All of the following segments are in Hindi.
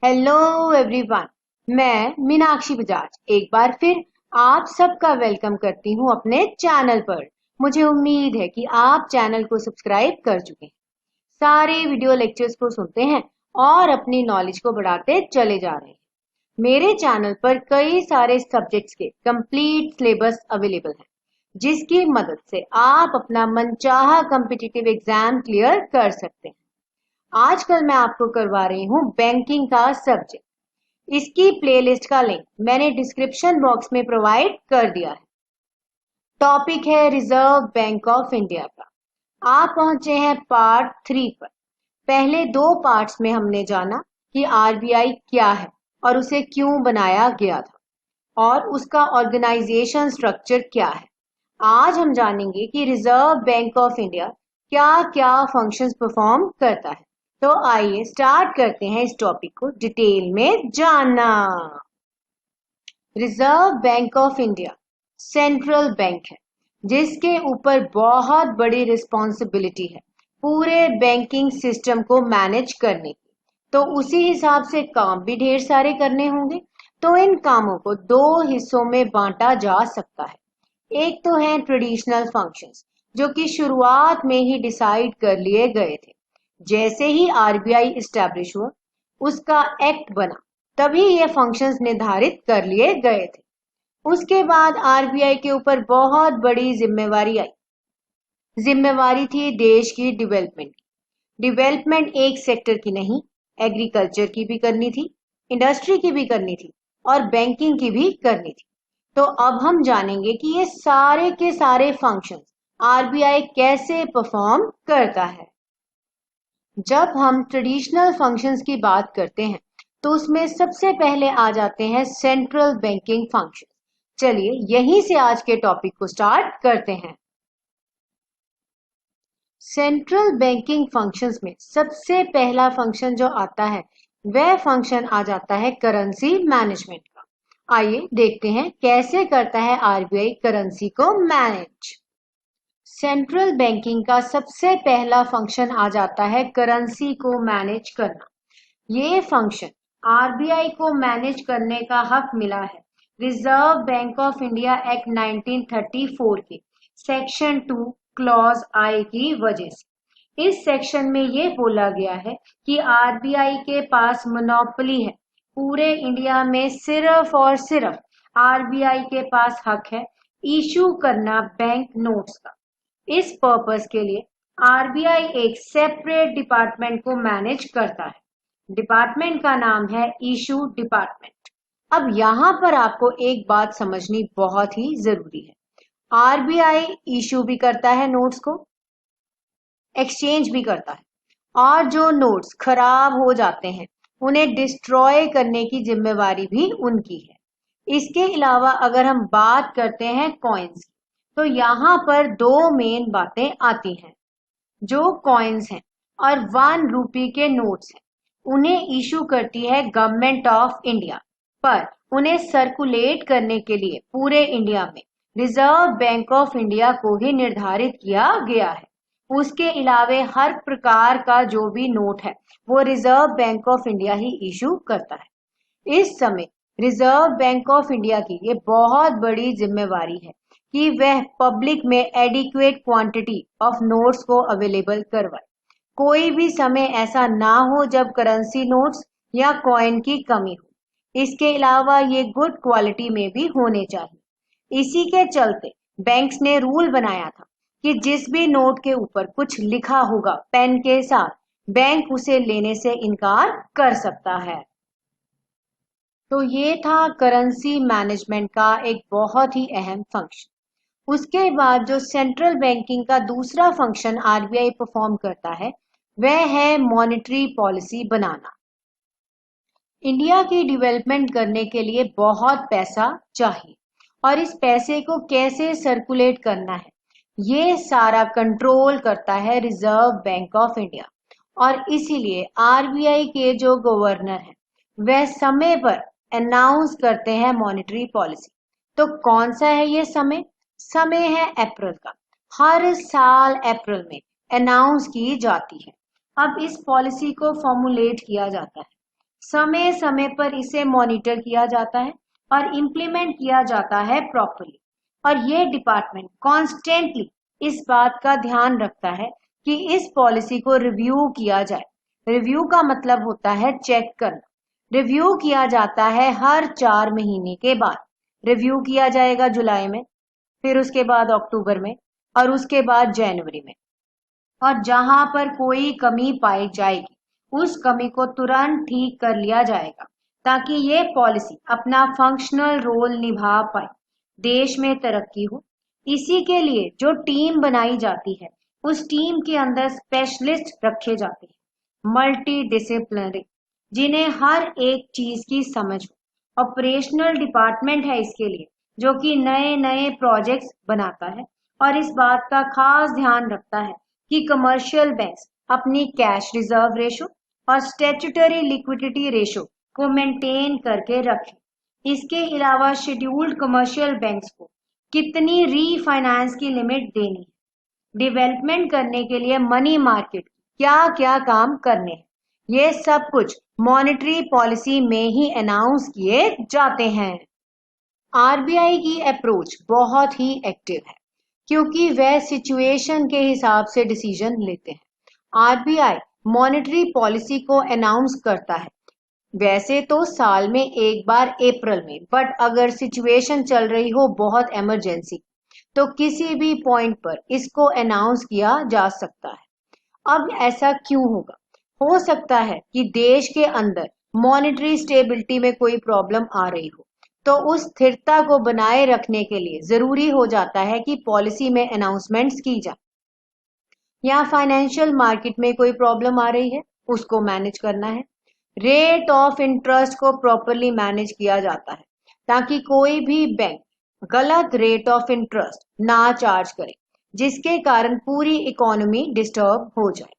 Hello everyone. मैं मीनाक्षी बजाज एक बार फिर आप सबका वेलकम करती हूँ अपने चैनल पर। मुझे उम्मीद है कि आप चैनल को सब्सक्राइब कर चुके हैं, सारे वीडियो लेक्चर्स को सुनते हैं और अपनी नॉलेज को बढ़ाते चले जा रहे हैं। मेरे चैनल पर कई सारे सब्जेक्ट्स के कंप्लीट सिलेबस अवेलेबल है, जिसकी मदद से आप अपना मनचाहा कॉम्पिटिटिव एग्जाम क्लियर कर सकते हैं। आजकल मैं आपको करवा रही हूँ बैंकिंग का सब्जेक्ट। इसकी प्लेलिस्ट का लिंक मैंने डिस्क्रिप्शन बॉक्स में प्रोवाइड कर दिया है। टॉपिक है रिजर्व बैंक ऑफ इंडिया का। आप पहुंचे हैं पार्ट 3 पर। पहले दो पार्ट्स में हमने जाना कि आरबीआई क्या है और उसे क्यों बनाया गया था और उसका ऑर्गेनाइजेशन स्ट्रक्चर क्या है। आज हम जानेंगे कि रिजर्व बैंक ऑफ इंडिया क्या क्या फंक्शंस परफॉर्म करता है। तो आइए स्टार्ट करते हैं इस टॉपिक को डिटेल में जानना। Reserve bank of India central bank है, जिसके ऊपर बहुत बड़ी रिस्पॉन्सिबिलिटी है पूरे बैंकिंग सिस्टम को मैनेज करने की। तो उसी हिसाब से काम भी ढेर सारे करने होंगे। तो इन कामों को दो हिस्सों में बांटा जा सकता है। एक तो है ट्रेडिशनल फंक्शंस, जो कि शुरुआत में ही डिसाइड कर लिए गए थे। जैसे ही आरबीआई इस्टेब्लिश हुआ, उसका एक्ट बना, तभी ये फंक्शंस निर्धारित कर लिए गए थे। उसके बाद आरबीआई के ऊपर बहुत बड़ी जिम्मेवारी आई। जिम्मेवारी थी देश की डेवलपमेंट की। डेवलपमेंट एक सेक्टर की नहीं, एग्रीकल्चर की भी करनी थी, इंडस्ट्री की भी करनी थी और बैंकिंग की भी करनी थी। तो अब हम जानेंगे कि ये सारे के सारे फंक्शंस आरबीआई कैसे परफॉर्म करता है। जब हम ट्रेडिशनल फंक्शंस की बात करते हैं, तो उसमें सबसे पहले आ जाते हैं सेंट्रल बैंकिंग फंक्शन। चलिए यहीं से आज के टॉपिक को स्टार्ट करते हैं। सेंट्रल बैंकिंग फंक्शंस में सबसे पहला फंक्शन जो आता है, वह फंक्शन आ जाता है करेंसी मैनेजमेंट का। आइए देखते हैं कैसे करता है आरबीआई करेंसी को मैनेज। सेंट्रल बैंकिंग का सबसे पहला फंक्शन आ जाता है करेंसी को मैनेज करना। ये फंक्शन आरबीआई को मैनेज करने का हक मिला है reserve bank of India act 1934 के सेक्शन 2 क्लॉज आई की वजह से। इस सेक्शन में ये बोला गया है कि आरबीआई के पास मोनोपोली है। पूरे इंडिया में सिर्फ और सिर्फ आरबीआई के पास हक है इशू करना बैंक नोट्स का। इस पर्पस के लिए आरबीआई एक सेपरेट डिपार्टमेंट को मैनेज करता है। डिपार्टमेंट का नाम है इशू डिपार्टमेंट। अब यहाँ पर आपको एक बात समझनी बहुत ही जरूरी है। आरबीआई इशू भी करता है नोट्स को, एक्सचेंज भी करता है, और जो नोट्स खराब हो जाते हैं उन्हें डिस्ट्रॉय करने की जिम्मेवारी भी उनकी है। इसके अलावा अगर हम बात करते हैं कॉइन्स की, तो यहाँ पर दो मेन बातें आती हैं। जो कॉइन्स हैं और 1 रुपये के नोट्स हैं, उन्हें इशू करती है गवर्नमेंट ऑफ इंडिया, पर उन्हें सर्कुलेट करने के लिए पूरे इंडिया में रिजर्व बैंक ऑफ इंडिया को ही निर्धारित किया गया है। उसके अलावे हर प्रकार का जो भी नोट है, वो reserve bank of India he issue करता है। इस समय रिजर्व बैंक ऑफ इंडिया की ये बहुत बड़ी जिम्मेवारी है कि वह पब्लिक में एडिक्वेट क्वांटिटी ऑफ नोट्स को अवेलेबल करवाए। कोई भी समय ऐसा ना हो जब करेंसी नोट्स या कॉइन की कमी हो। इसके अलावा ये गुड क्वालिटी में भी होने चाहिए। इसी के चलते बैंक्स ने रूल बनाया था कि जिस भी नोट के ऊपर कुछ लिखा होगा पेन के साथ, बैंक उसे लेने से इनकार कर सकता है। तो ये था करेंसी मैनेजमेंट का एक बहुत ही अहम फंक्शन। उसके बाद जो सेंट्रल बैंकिंग का दूसरा फंक्शन आरबीआई परफॉर्म करता है, वह है मॉनेटरी पॉलिसी बनाना। इंडिया की डेवलपमेंट करने के लिए बहुत पैसा चाहिए और इस पैसे को कैसे सर्कुलेट करना है, ये सारा कंट्रोल करता है रिजर्व बैंक ऑफ इंडिया। और इसीलिए आरबीआई के जो गवर्नर हैं, वह समय पर अनाउंस करते हैं मॉनेटरी पॉलिसी। तो कौन सा है ये समय? समय है अप्रैल का। हर साल अप्रैल में अनाउंस की जाती है। अब इस पॉलिसी को फॉर्मुलेट किया जाता है। समय समय पर इसे मॉनिटर किया जाता है और इम्प्लीमेंट किया जाता है प्रॉपरली। और ये डिपार्टमेंट कॉन्स्टेंटली इस बात का ध्यान रखता है कि इस पॉलिसी को रिव्यू किया जाए। रिव्यू का मतलब होता है चेक करना। रिव्यू किया जाता है हर 4 महीने के बाद। रिव्यू किया जाएगा जुलाई में, फिर उसके बाद अक्टूबर में और उसके बाद जनवरी में। और जहां पर कोई कमी पाई जाएगी उस कमी को तुरंत ठीक कर लिया जाएगा ताकि ये पॉलिसी अपना फंक्शनल रोल निभा पाए, देश में तरक्की हो। इसी के लिए जो टीम बनाई जाती है उस टीम के अंदर स्पेशलिस्ट रखे जाते हैं, मल्टी डिसिप्लिनरी, जिन्हें हर एक चीज की समझ हो। ऑपरेशनल डिपार्टमेंट है इसके लिए, जो कि नए नए प्रोजेक्ट्स बनाता है और इस बात का खास ध्यान रखता है कि कमर्शियल बैंक्स अपनी कैश रिजर्व रेशो और स्टैट्यूटरी लिक्विडिटी रेशो को मेंटेन करके रखें। इसके अलावा शेड्यूल्ड कमर्शियल बैंक्स को कितनी रीफाइनेंस की लिमिट देनी है, डेवलपमेंट करने के लिए मनी मार्केट क्या क्या काम करने हैं, ये सब कुछ मॉनेटरी पॉलिसी में ही अनाउंस किए जाते हैं। आरबीआई की अप्रोच बहुत ही एक्टिव है क्योंकि वह सिचुएशन के हिसाब से डिसीजन लेते हैं। आरबीआई मॉनेटरी पॉलिसी को अनाउंस करता है वैसे तो साल में एक बार अप्रैल में, बट अगर सिचुएशन चल रही हो बहुत इमरजेंसी तो किसी भी पॉइंट पर इसको अनाउंस किया जा सकता है। अब ऐसा क्यों होगा? हो सकता है कि देश के अंदर मॉनेटरी स्टेबिलिटी में कोई प्रॉब्लम आ रही हो, तो उस स्थिरता को बनाए रखने के लिए जरूरी हो जाता है कि पॉलिसी में अनाउंसमेंट्स की जाए। या फाइनेंशियल मार्केट में कोई प्रॉब्लम आ रही है, उसको मैनेज करना है। रेट ऑफ इंटरेस्ट को प्रॉपरली मैनेज किया जाता है ताकि कोई भी बैंक गलत रेट ऑफ इंटरेस्ट ना चार्ज करे जिसके कारण पूरी इकोनॉमी डिस्टर्ब हो जाए।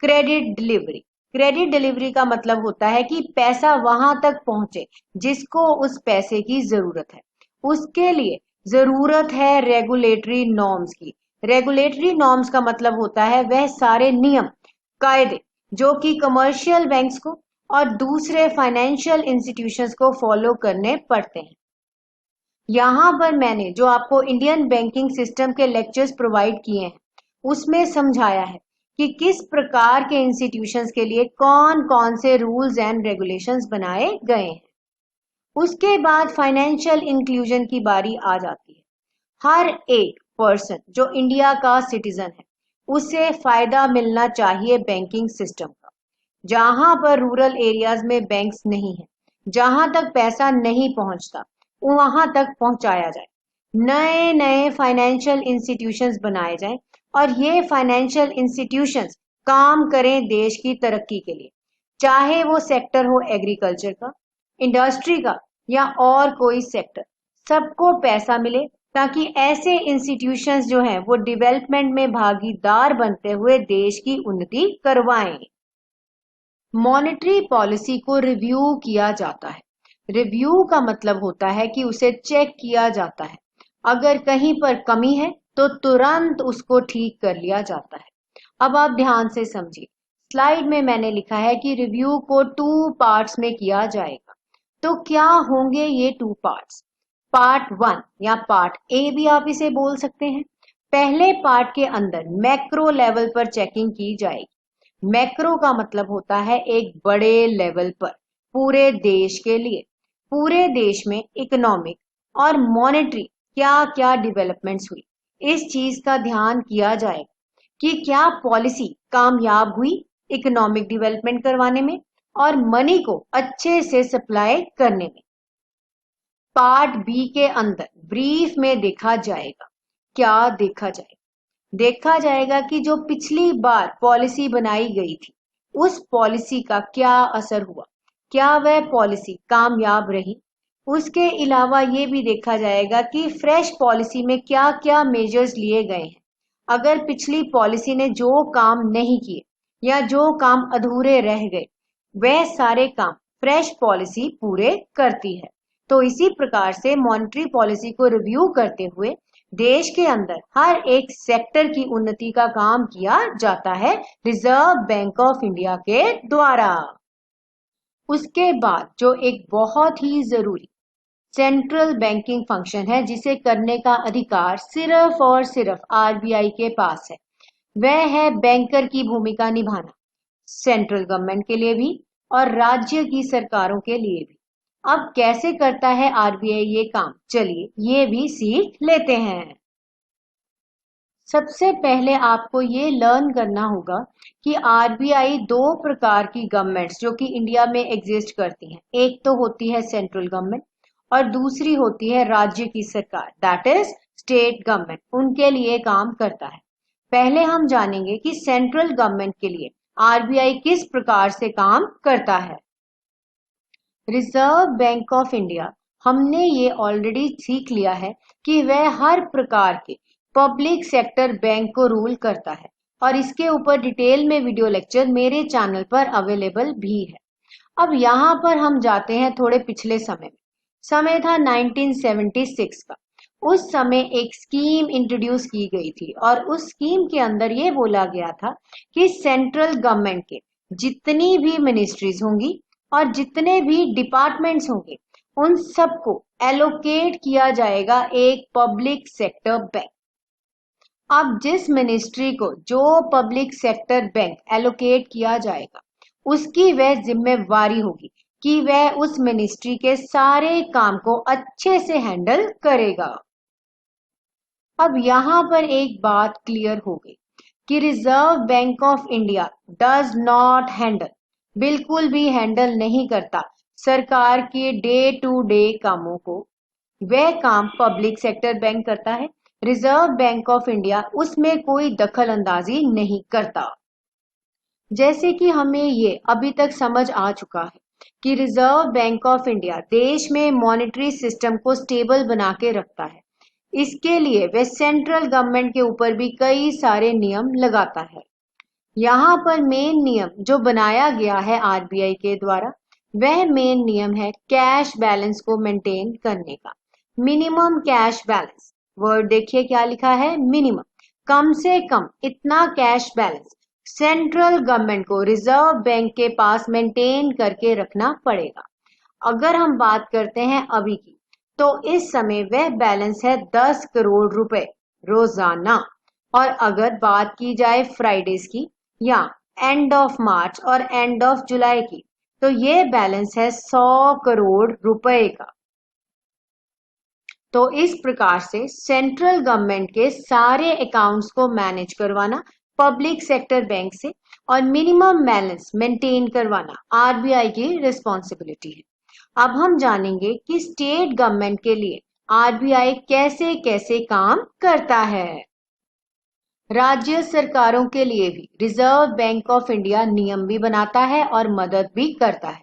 क्रेडिट डिलीवरी, क्रेडिट डिलीवरी का मतलब होता है कि पैसा वहां तक पहुंचे जिसको उस पैसे की जरूरत है। उसके लिए जरूरत है रेगुलेटरी नॉर्म्स की। रेगुलेटरी नॉर्म्स का मतलब होता है वह सारे नियम कायदे जो कि कमर्शियल बैंक्स को और दूसरे फाइनेंशियल इंस्टीट्यूशंस को फॉलो करने पड़ते हैं। यहाँ पर मैंने जो आपको इंडियन बैंकिंग सिस्टम के लेक्चर्स प्रोवाइड किए हैं उसमें समझाया है कि किस प्रकार के इंस्टीट्यूशंस के लिए कौन कौन से रूल्स एंड रेगुलेशंस बनाए गए हैं। उसके बाद फाइनेंशियल इंक्लूजन की बारी आ जाती है। हर एक पर्सन जो इंडिया का सिटीजन है उसे फायदा मिलना चाहिए बैंकिंग सिस्टम का। जहां पर रूरल एरियाज में बैंक्स नहीं है, जहां तक पैसा नहीं पहुंचता वहां तक पहुंचाया जाए। नए नए फाइनेंशियल इंस्टीट्यूशंस बनाए जाएं और ये फाइनेंशियल इंस्टीट्यूशंस काम करें देश की तरक्की के लिए, चाहे वो सेक्टर हो एग्रीकल्चर का, इंडस्ट्री का या और कोई सेक्टर। सबको पैसा मिले ताकि ऐसे इंस्टीट्यूशंस जो हैं वो डेवलपमेंट में भागीदार बनते हुए देश की उन्नति करवाएं। मॉनेटरी पॉलिसी को रिव्यू किया जाता है। रिव्यू का मतलब होता है कि उसे चेक किया जाता है। अगर कहीं पर कमी है तो तुरंत उसको ठीक कर लिया जाता है। अब आप ध्यान से समझिए, स्लाइड में मैंने लिखा है कि रिव्यू को 2 पार्ट्स में किया जाएगा। तो क्या होंगे ये 2 पार्ट्स? पार्ट 1 या पार्ट ए भी आप इसे बोल सकते हैं। पहले पार्ट के अंदर मैक्रो लेवल पर चेकिंग की जाएगी। मैक्रो का मतलब होता है एक बड़े लेवल पर, पूरे देश के लिए, पूरे देश में इकोनॉमिक और मॉनेटरी क्या क्या डेवलपमेंट्स हुई, इस चीज का ध्यान किया जाएगा कि क्या पॉलिसी कामयाब हुई इकोनॉमिक डेवलपमेंट करवाने में और मनी को अच्छे से सप्लाई करने में। पार्ट बी के अंदर ब्रीफ में देखा जाएगा, क्या देखा जाएगा? देखा जाएगा कि जो पिछली बार पॉलिसी बनाई गई थी उस पॉलिसी का क्या असर हुआ, क्या वह पॉलिसी कामयाब रही। उसके अलावा ये भी देखा जाएगा कि फ्रेश पॉलिसी में क्या क्या मेजर्स लिए गए हैं। अगर पिछली पॉलिसी ने जो काम नहीं किए या जो काम अधूरे रह गए वह सारे काम फ्रेश पॉलिसी पूरे करती है। तो इसी प्रकार से मॉनेटरी पॉलिसी को रिव्यू करते हुए देश के अंदर हर एक सेक्टर की उन्नति का काम किया जाता है रिजर्व बैंक ऑफ इंडिया के द्वारा। उसके बाद जो एक बहुत ही जरूरी सेंट्रल बैंकिंग फंक्शन है जिसे करने का अधिकार सिर्फ और सिर्फ आरबीआई के पास है, वह है बैंकर की भूमिका निभाना, सेंट्रल गवर्नमेंट के लिए भी और राज्य की सरकारों के लिए भी। अब कैसे करता है आरबीआई ये काम, चलिए ये भी सीख लेते हैं। सबसे पहले आपको ये लर्न करना होगा कि आरबीआई दो प्रकार की गवर्नमेंट्स जो कि इंडिया में एग्जिस्ट करती हैं, एक तो होती है सेंट्रल गवर्नमेंट और दूसरी होती है राज्य की सरकार, दैट इज स्टेट गवर्नमेंट, उनके लिए काम करता है। पहले हम जानेंगे कि सेंट्रल गवर्नमेंट के लिए आरबीआई किस प्रकार से काम करता है। रिजर्व बैंक ऑफ इंडिया, हमने ये ऑलरेडी सीख लिया है कि वह हर प्रकार के पब्लिक सेक्टर बैंक को रूल करता है और इसके ऊपर डिटेल में वीडियो लेक्चर मेरे चैनल पर अवेलेबल भी है। अब यहाँ पर हम जाते हैं थोड़े पिछले समय में। समय था 1976 का। उस समय एक स्कीम इंट्रोड्यूस की गई थी और उस स्कीम के अंदर ये बोला गया था कि सेंट्रल गवर्नमेंट के जितनी भी मिनिस्ट्रीज होंगी और जितने भी डिपार्टमेंट्स होंगे उन सबको एलोकेट किया जाएगा एक पब्लिक सेक्टर बैंक। अब जिस मिनिस्ट्री को जो पब्लिक सेक्टर बैंक एलोकेट किया जाएगा उसकी वह जिम्मेवारी होगी कि वह उस मिनिस्ट्री के सारे काम को अच्छे से हैंडल करेगा। अब यहाँ पर एक बात क्लियर हो गई कि reserve bank of India does not handle, बिल्कुल भी हैंडल नहीं करता सरकार के डे टू डे कामों को। वह काम पब्लिक सेक्टर बैंक करता है, रिजर्व बैंक ऑफ इंडिया उसमें कोई दखल अंदाजी नहीं करता। जैसे कि हमें ये अभी तक समझ आ चुका है कि रिजर्व बैंक ऑफ इंडिया देश में मॉनेटरी सिस्टम को स्टेबल बना के रखता है, इसके लिए वह सेंट्रल गवर्नमेंट के ऊपर भी कई सारे नियम लगाता है। यहाँ पर मेन नियम जो बनाया गया है आरबीआई के द्वारा, वह मेन नियम है कैश बैलेंस को मेंटेन करने का। मिनिमम कैश बैलेंस, वर्ड देखिए क्या लिखा है, मिनिमम, कम से कम इतना कैश बैलेंस सेंट्रल गवर्नमेंट को रिजर्व बैंक के पास मेंटेन करके रखना पड़ेगा। अगर हम बात करते हैं अभी की, तो इस समय वह बैलेंस है 10 करोड़ रुपए रोजाना। और अगर बात की जाए फ्राइडेज की या एंड ऑफ मार्च और एंड ऑफ जुलाई की, तो ये बैलेंस है 100 करोड़ रुपए का। तो इस प्रकार से सेंट्रल गवर्नमेंट के सारे अकाउंट्स को मैनेज करवाना पब्लिक सेक्टर बैंक से और मिनिमम बैलेंस मेंटेन करवाना आरबीआई की रिस्पॉन्सिबिलिटी है। अब हम जानेंगे कि स्टेट गवर्नमेंट के लिए आरबीआई कैसे कैसे काम करता है। राज्य सरकारों के लिए भी रिजर्व बैंक ऑफ इंडिया नियम भी बनाता है और मदद भी करता है।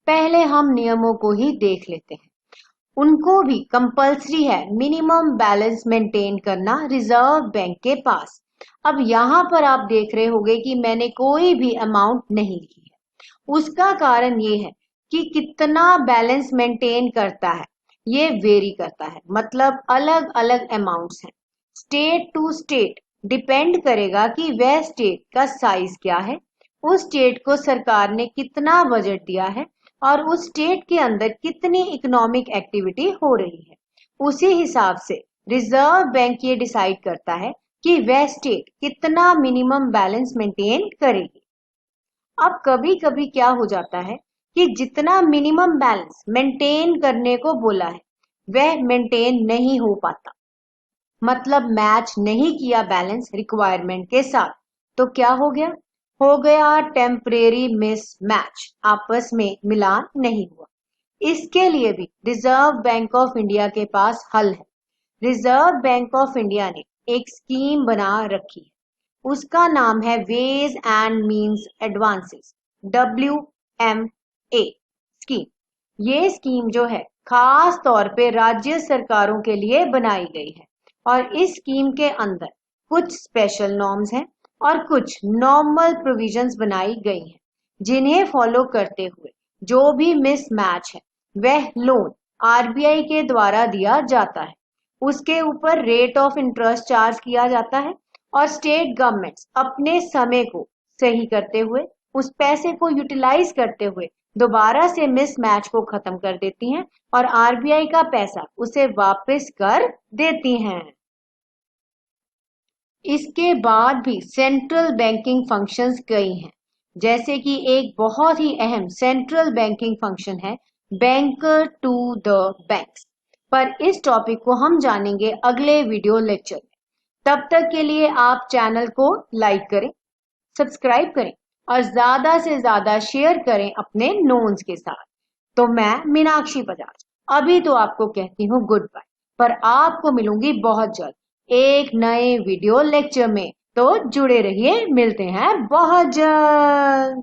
पहले हम नियमों को ही देख लेते हैं। उनको भी कंपल्सरी है मिनिमम बैलेंस मेंटेन करना रिजर्व बैंक के पास। अब यहाँ पर आप देख रहे होंगे कि मैंने कोई भी अमाउंट नहीं लिखी है। उसका कारण ये है कि कितना बैलेंस मेंटेन करता है ये वेरी करता है, मतलब अलग अलग अमाउंट्स हैं। स्टेट टू स्टेट डिपेंड करेगा कि वह स्टेट का साइज क्या है, उस स्टेट को सरकार ने कितना बजट दिया है और उस स्टेट के अंदर कितनी इकोनॉमिक एक्टिविटी हो रही है। उसी हिसाब से रिजर्व बैंक ये डिसाइड करता है कि वह स्टेट कितना मिनिमम बैलेंस मेंटेन करेगी। अब कभी कभी क्या हो जाता है कि जितना मिनिमम बैलेंस मेंटेन करने को बोला है वह मेंटेन नहीं हो पाता, मतलब मैच नहीं किया बैलेंस रिक्वायरमेंट के साथ, तो क्या हो गया टेम्परेरी मिस मैच, आपस में मिलान नहीं हुआ। इसके लिए भी रिजर्व बैंक ऑफ इंडिया के पास हल है। रिजर्व बैंक ऑफ इंडिया ने एक स्कीम बना रखी है, उसका नाम है ways and means advances, WMA scheme. ये स्कीम जो है खास तौर पे राज्य सरकारों के लिए बनाई गई है और इस स्कीम के अंदर कुछ स्पेशल नॉर्म्स हैं और कुछ नॉर्मल प्रोविजंस बनाई गई हैं, जिन्हें फॉलो करते हुए जो भी मिसमैच है वह लोन आरबीआई के द्वारा दिया जाता है। उसके ऊपर रेट ऑफ इंटरेस्ट चार्ज किया जाता है और स्टेट गवर्नमेंट्स अपने समय को सही करते हुए उस पैसे को यूटिलाइज करते हुए दोबारा से मिसमैच को खत्म कर देती हैं और आरबीआई का पैसा उसे वापस कर देती हैं। इसके बाद भी सेंट्रल बैंकिंग फंक्शंस कई हैं, जैसे कि एक बहुत ही अहम सेंट्रल बैंकिंग फंक्शन है बैंकर टू द बैंक्स। पर इस टॉपिक को हम जानेंगे अगले वीडियो लेक्चर में। तब तक के लिए आप चैनल को लाइक करें, सब्सक्राइब करें और ज्यादा से ज्यादा शेयर करें अपने नोन्स के साथ। तो मैं मीनाक्षी बजाज अभी तो आपको कहती हूँ गुड बाय, पर आपको मिलूंगी बहुत जल्द एक नए वीडियो लेक्चर में। तो जुड़े रहिए, मिलते हैं बहुत जल्द।